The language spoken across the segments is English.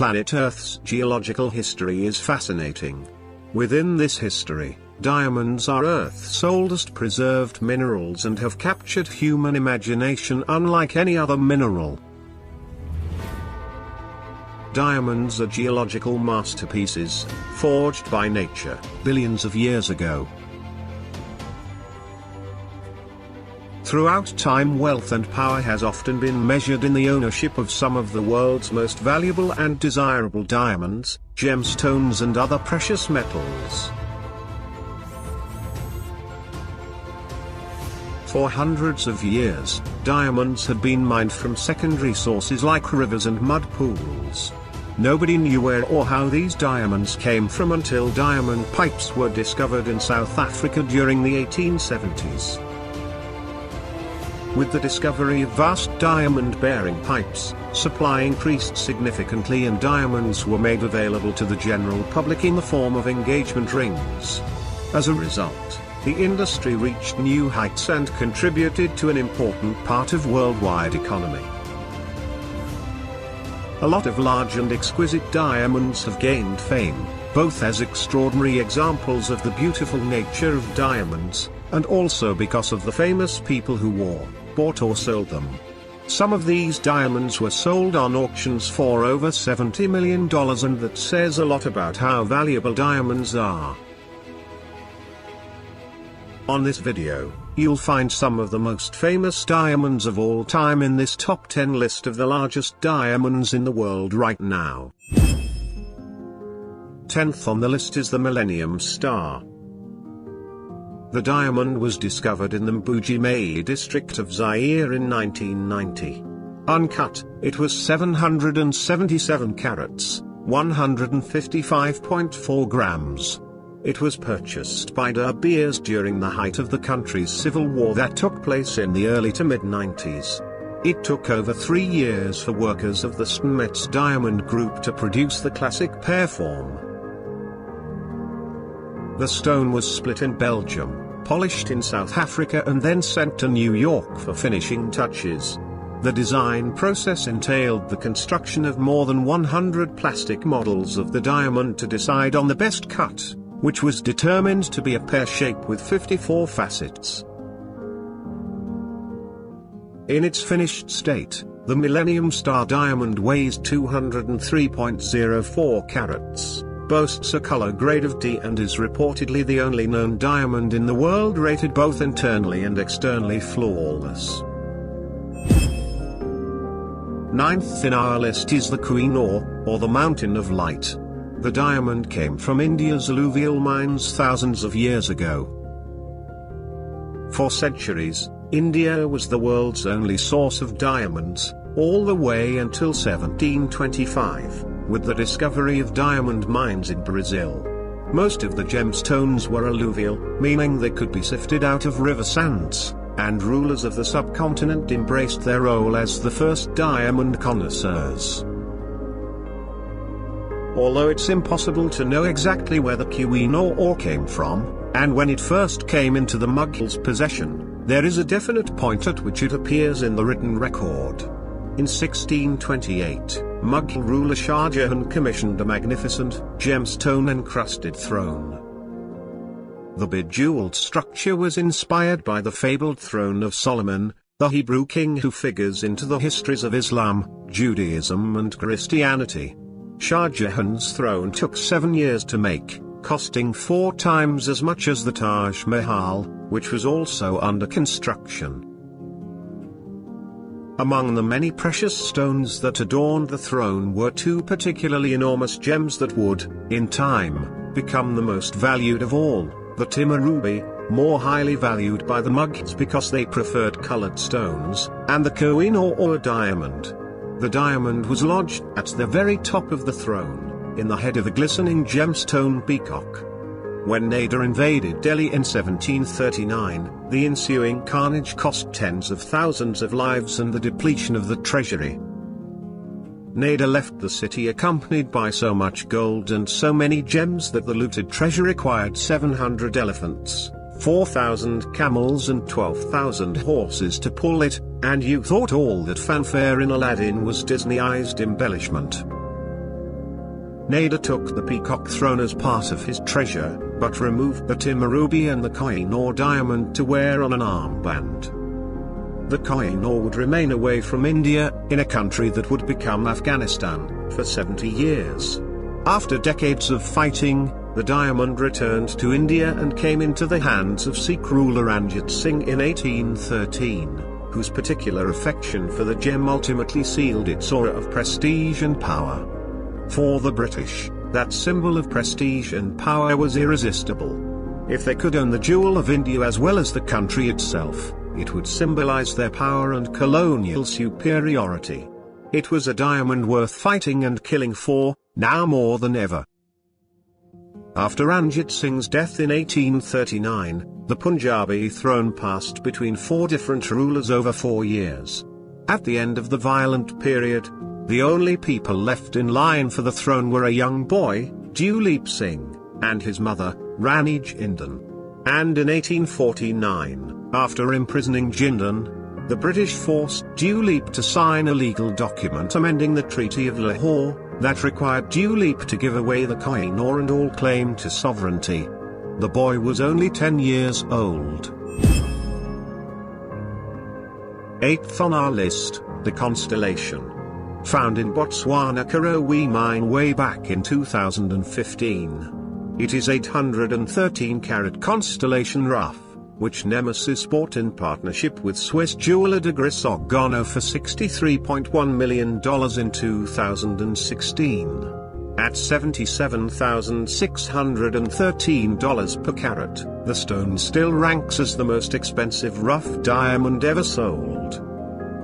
planet Earth's geological history is fascinating. Within this history, diamonds are Earth's oldest preserved minerals and have captured human imagination unlike any other mineral. Diamonds are geological masterpieces, forged by nature, billions of years ago. Throughout time, wealth and power has often been measured in the ownership of some of the world's most valuable and desirable diamonds, gemstones and other precious metals. For hundreds of years, diamonds had been mined from secondary sources like rivers and mud pools. Nobody knew where or how these diamonds came from until diamond pipes were discovered in South Africa during the 1870s. With the discovery of vast diamond-bearing pipes, supply increased significantly and diamonds were made available to the general public in the form of engagement rings. As a result, the industry reached new heights and contributed to an important part of worldwide economy. A lot of large and exquisite diamonds have gained fame, both as extraordinary examples of the beautiful nature of diamonds, and also because of the famous people who wore, bought or sold them. Some of these diamonds were sold on auctions for over $70 million, and that says a lot about how valuable diamonds are. On this video, you'll find some of the most famous diamonds of all time in this top 10 list of the largest diamonds in the world right now. 10th on the list is the Millennium Star. The diamond was discovered in the Mbuji-Mayi district of Zaire in 1990. Uncut, it was 777 carats, 155.4 grams. It was purchased by De Beers during the height of the country's civil war that took place in the early to mid-90s. It took over 3 years for workers of the Stonmetz Diamond Group to produce the classic pear form. The stone was split in Belgium, polished in South Africa and then sent to New York for finishing touches. The design process entailed the construction of more than 100 plastic models of the diamond to decide on the best cut, which was determined to be a pear shape with 54 facets. In its finished state, the Millennium Star diamond weighs 203.04 carats, boasts a color grade of D and is reportedly the only known diamond in the world rated both internally and externally flawless. 9th in our list is the Kohinoor, or the Mountain of Light. The diamond came from India's alluvial mines thousands of years ago. For centuries, India was the world's only source of diamonds, all the way until 1725, with the discovery of diamond mines in Brazil. Most of the gemstones were alluvial, meaning they could be sifted out of river sands, and rulers of the subcontinent embraced their role as the first diamond connoisseurs. Although it's impossible to know exactly where the Kohinoor ore came from, and when it first came into the Mughals' possession, there is a definite point at which it appears in the written record. In 1628, Mughal ruler Shah Jahan commissioned a magnificent, gemstone-encrusted throne. The bejeweled structure was inspired by the fabled throne of Solomon, the Hebrew king who figures into the histories of Islam, Judaism and Christianity. Shah Jahan's throne took 7 years to make, costing 4 times as much as the Taj Mahal, which was also under construction. Among the many precious stones that adorned the throne were 2 particularly enormous gems that would, in time, become the most valued of all, the Timur ruby, more highly valued by the Mughals because they preferred colored stones, and the Kohinoor diamond. The diamond was lodged at the very top of the throne, in the head of a glistening gemstone peacock. When Nader invaded Delhi in 1739, the ensuing carnage cost tens of thousands of lives and the depletion of the treasury. Nader left the city accompanied by so much gold and so many gems that the looted treasure required 700 elephants, 4,000 camels and 12,000 horses to pull it, and you thought all that fanfare in Aladdin was Disneyized embellishment. Nader took the Peacock throne as part of his treasure, but removed the Timurubi and the Koh-i-Noor diamond to wear on an armband. The Koh-i-Noor would remain away from India, in a country that would become Afghanistan, for 70 years. After decades of fighting, the diamond returned to India and came into the hands of Sikh ruler Ranjit Singh in 1813, whose particular affection for the gem ultimately sealed its aura of prestige and power. For the British, that symbol of prestige and power was irresistible. If they could own the jewel of India as well as the country itself, it would symbolize their power and colonial superiority. It was a diamond worth fighting and killing for, now more than ever. After Ranjit Singh's death in 1839, the Punjabi throne passed between 4 different rulers over 4 years. At the end of the violent period, the only people left in line for the throne were a young boy, Duleep Singh, and his mother, Rani Jindal. And in 1849, after imprisoning Jindal, the British forced Duleep to sign a legal document amending the Treaty of Lahore, that required Duleep to give away the Koh-i-Noor and all claim to sovereignty. The boy was only 10 years old. 8th on our list, the constellation. Found in Botswana Karowe mine way back in 2015. It is 813-carat constellation rough, which Nemesis bought in partnership with Swiss jeweler de Grisogano for $63.1 million in 2016. At $77,613 per carat, the stone still ranks as the most expensive rough diamond ever sold.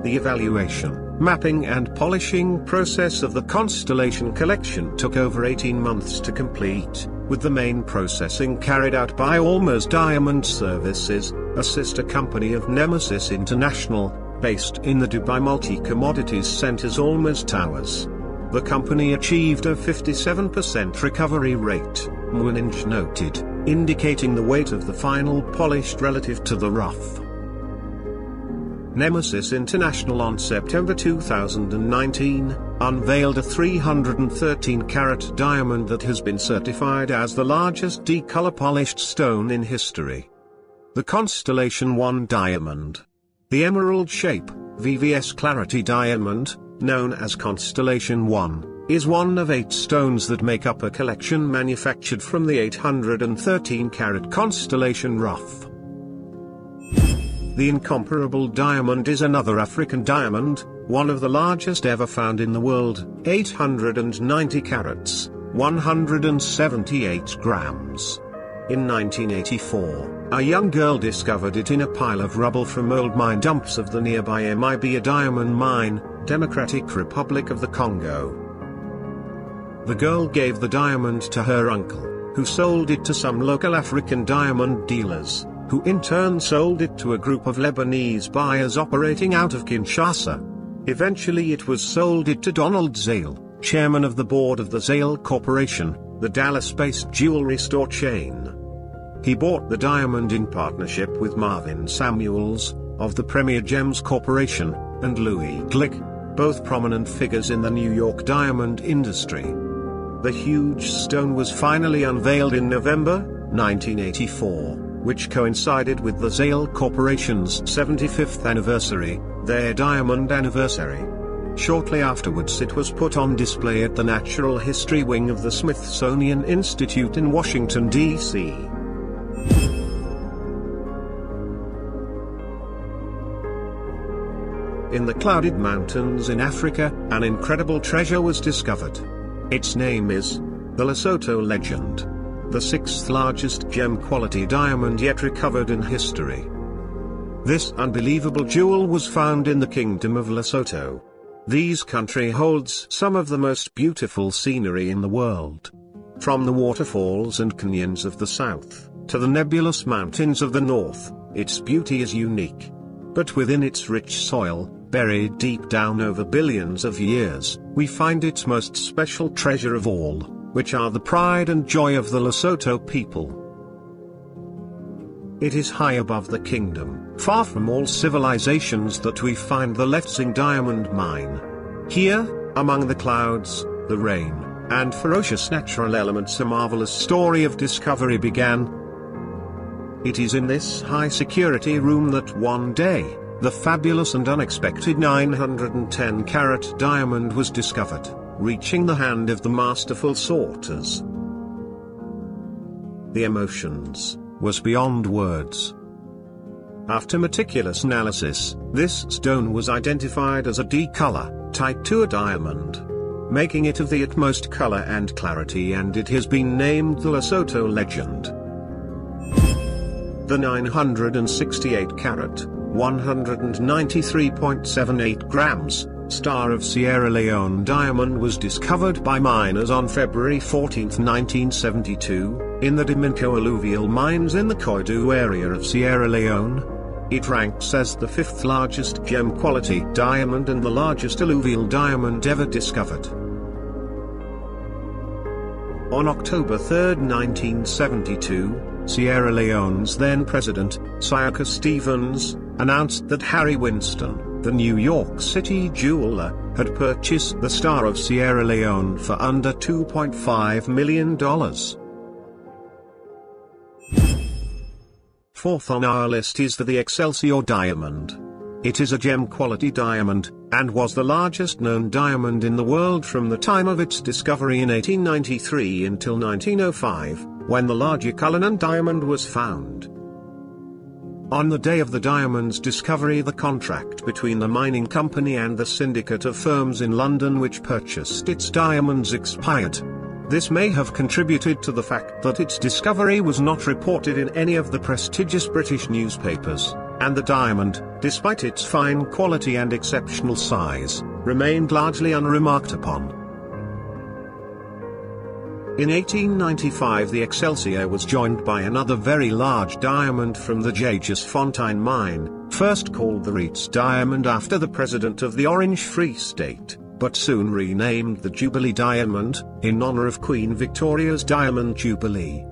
The evaluation, mapping and polishing process of the Constellation collection took over 18 months to complete, with the main processing carried out by Almost Diamond Services, a sister company of Nemesis International, based in the Dubai Multi-Commodities Center's Almost Towers. The company achieved a 57% recovery rate, Muninch noted, indicating the weight of the final polished relative to the rough. Nemesis International on September 2019, unveiled a 313-carat diamond that has been certified as the largest D-color polished stone in history. The Constellation 1 diamond. The emerald shape, VVS Clarity diamond, known as Constellation 1, is one of 8 stones that make up a collection manufactured from the 813-carat Constellation rough. The incomparable diamond is another African diamond, one of the largest ever found in the world, 890 carats, 178 grams. In 1984, a young girl discovered it in a pile of rubble from old mine dumps of the nearby Mibia diamond mine, Democratic Republic of the Congo. The girl gave the diamond to her uncle, who sold it to some local African diamond dealers, who in turn sold it to a group of Lebanese buyers operating out of Kinshasa. Eventually it was sold to Donald Zale, chairman of the board of the Zale Corporation, the Dallas-based jewelry store chain. He bought the diamond in partnership with Marvin Samuels, of the Premier Gems Corporation, and Louis Glick, both prominent figures in the New York diamond industry. The huge stone was finally unveiled in November 1984, which coincided with the Zale Corporation's 75th anniversary, their diamond anniversary. Shortly afterwards it was put on display at the Natural History Wing of the Smithsonian Institute in Washington, D.C. In the clouded mountains in Africa, an incredible treasure was discovered. Its name is the Lesotho Legend, the 6th largest gem-quality diamond yet recovered in history. This unbelievable jewel was found in the Kingdom of Lesotho. This country holds some of the most beautiful scenery in the world. From the waterfalls and canyons of the south, to the nebulous mountains of the north, its beauty is unique. But within its rich soil, buried deep down over billions of years, we find its most special treasure of all, which are the pride and joy of the Lesotho people. It is high above the kingdom, far from all civilizations, that we find the Letseng diamond mine. Here, among the clouds, the rain, and ferocious natural elements, a marvelous story of discovery began. It is in this high-security room that one day, the fabulous and unexpected 910-carat diamond was discovered, reaching the hand of the masterful sorters. The emotions was beyond words. After meticulous analysis, this stone was identified as a D color, type 2 a diamond, making it of the utmost color and clarity, and it has been named the Lesotho legend. The 968-carat, 193.78 grams, Star of Sierra Leone diamond was discovered by miners on February 14, 1972, in the Dominco alluvial mines in the Koidu area of Sierra Leone. It ranks as the 5th largest gem-quality diamond and the largest alluvial diamond ever discovered. On October 3, 1972, Sierra Leone's then-president, Siaka Stevens, announced that Harry Winston, the New York City jeweler, had purchased the Star of Sierra Leone for under $2.5 million. Fourth on our list is the Excelsior diamond. It is a gem-quality diamond, and was the largest known diamond in the world from the time of its discovery in 1893 until 1905, when the larger Cullinan diamond was found. On the day of the diamond's discovery, the contract between the mining company and the syndicate of firms in London which purchased its diamonds expired. This may have contributed to the fact that its discovery was not reported in any of the prestigious British newspapers, and the diamond, despite its fine quality and exceptional size, remained largely unremarked upon. In 1895 the Excelsior was joined by another very large diamond from the Jagersfontein mine, first called the Reitz diamond after the president of the Orange Free State, but soon renamed the Jubilee diamond, in honor of Queen Victoria's Diamond Jubilee.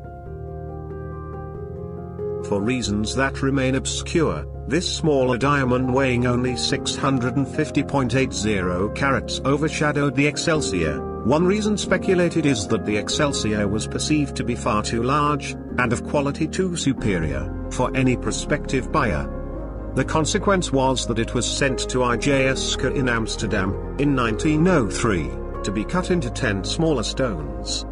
For reasons that remain obscure, this smaller diamond weighing only 650.80 carats overshadowed the Excelsior. One reason speculated is that the Excelsior was perceived to be far too large, and of quality too superior, for any prospective buyer. The consequence was that it was sent to IJSK in Amsterdam, in 1903, to be cut into 10 smaller stones.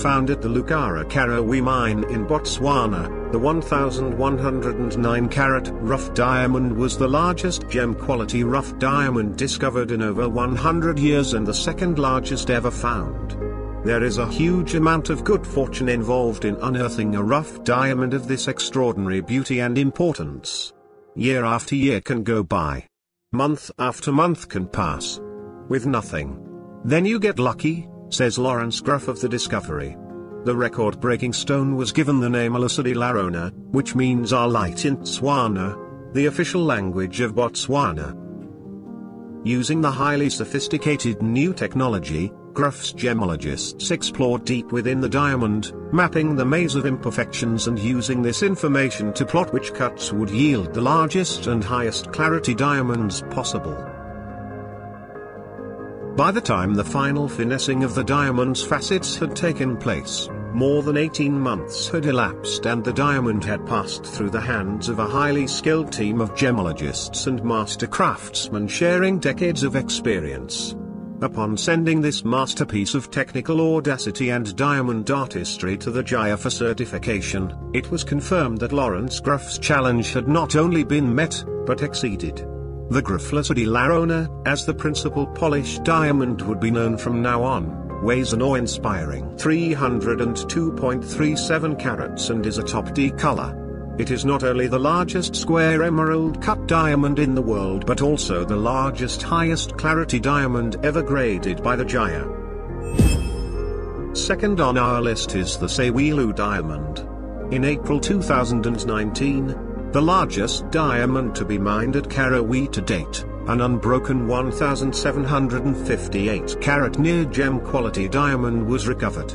Found at the Lucara Karawi mine in Botswana, the 1,109-carat rough diamond was the largest gem-quality rough diamond discovered in over 100 years and the second largest ever found. There is a huge amount of good fortune involved in unearthing a rough diamond of this extraordinary beauty and importance. Year after year can go by. Month after month can pass. With nothing. Then you get lucky, says Lawrence Gruff of the Discovery. The record-breaking stone was given the name Alusadi Larona, which means our light in Tswana, the official language of Botswana. Using the highly sophisticated new technology, Gruff's gemologists explored deep within the diamond, mapping the maze of imperfections and using this information to plot which cuts would yield the largest and highest clarity diamonds possible. By the time the final finessing of the diamond's facets had taken place, more than 18 months had elapsed and the diamond had passed through the hands of a highly skilled team of gemologists and master craftsmen sharing decades of experience. Upon sending this masterpiece of technical audacity and diamond artistry to the Jaya for certification, it was confirmed that Lawrence Gruff's challenge had not only been met, but exceeded. The Gruff Alusadi Larona, as the principal polished diamond would be known from now on, weighs an awe-inspiring 302.37 carats and is a top D color. It is not only the largest square emerald-cut diamond in the world but also the largest highest clarity diamond ever graded by the Jaya. Second on our list is the Sewilu diamond. In April 2019, the largest diamond to be mined at Karawi to date, an unbroken 1,758-carat near-gem quality diamond was recovered.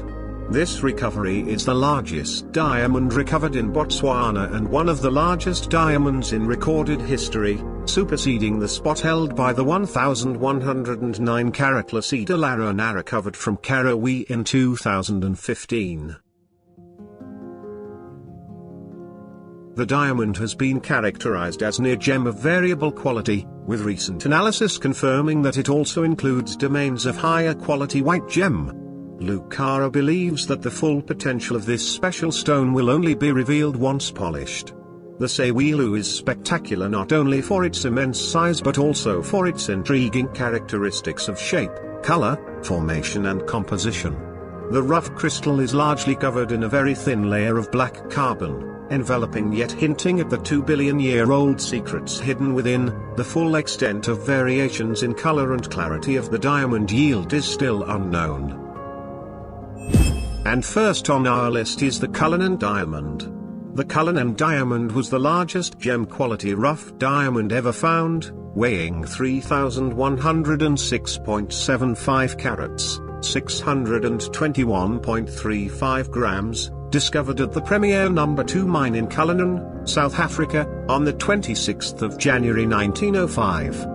This recovery is the largest diamond recovered in Botswana and one of the largest diamonds in recorded history, superseding the spot held by the 1,109 carat Lasita Larana recovered from Karawi in 2015. The diamond has been characterized as near gem of variable quality, with recent analysis confirming that it also includes domains of higher quality white gem. Lucara believes that the full potential of this special stone will only be revealed once polished. The Sewilu is spectacular not only for its immense size but also for its intriguing characteristics of shape, color, formation and composition. The rough crystal is largely covered in a very thin layer of black carbon, enveloping yet hinting at the 2-billion-year-old secrets hidden within. The full extent of variations in color and clarity of the diamond yield is still unknown. And first on our list is the Cullinan diamond. The Cullinan diamond was the largest gem-quality rough diamond ever found, weighing 3,106.75 carats, 621.35 grams, discovered at the Premier No. 2 mine in Cullinan, South Africa, on the 26th of January 1905.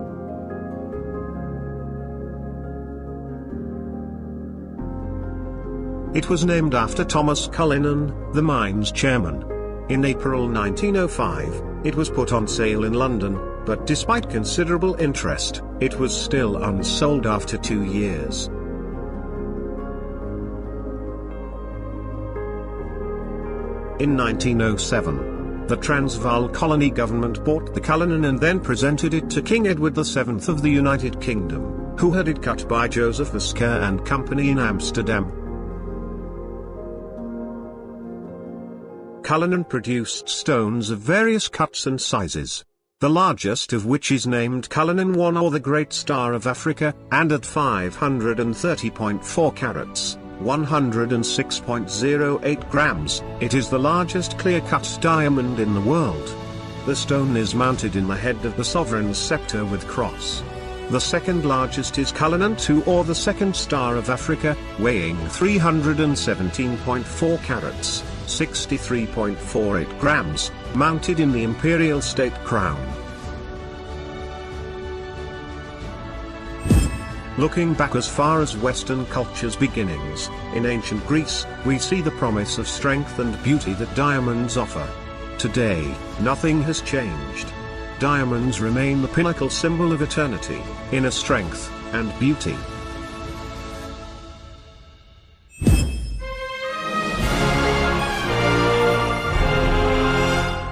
It was named after Thomas Cullinan, the mine's chairman. In April 1905, it was put on sale in London, but despite considerable interest, it was still unsold after 2 years. In 1907, the Transvaal colony government bought the Cullinan and then presented it to King Edward VII of the United Kingdom, who had it cut by Joseph Versker and Company in Amsterdam. Cullinan produced stones of various cuts and sizes, the largest of which is named Cullinan I or the Great Star of Africa, and at 530.4 carats, 106.08 grams, it is the largest clear-cut diamond in the world. The stone is mounted in the head of the sovereign's scepter with cross. The second largest is Cullinan II or the Second Star of Africa, weighing 317.4 carats, 63.48 grams, mounted in the imperial state crown. Looking back as far as Western culture's beginnings, in ancient Greece, we see the promise of strength and beauty that diamonds offer. Today, nothing has changed. Diamonds remain the pinnacle symbol of eternity, inner strength, and beauty.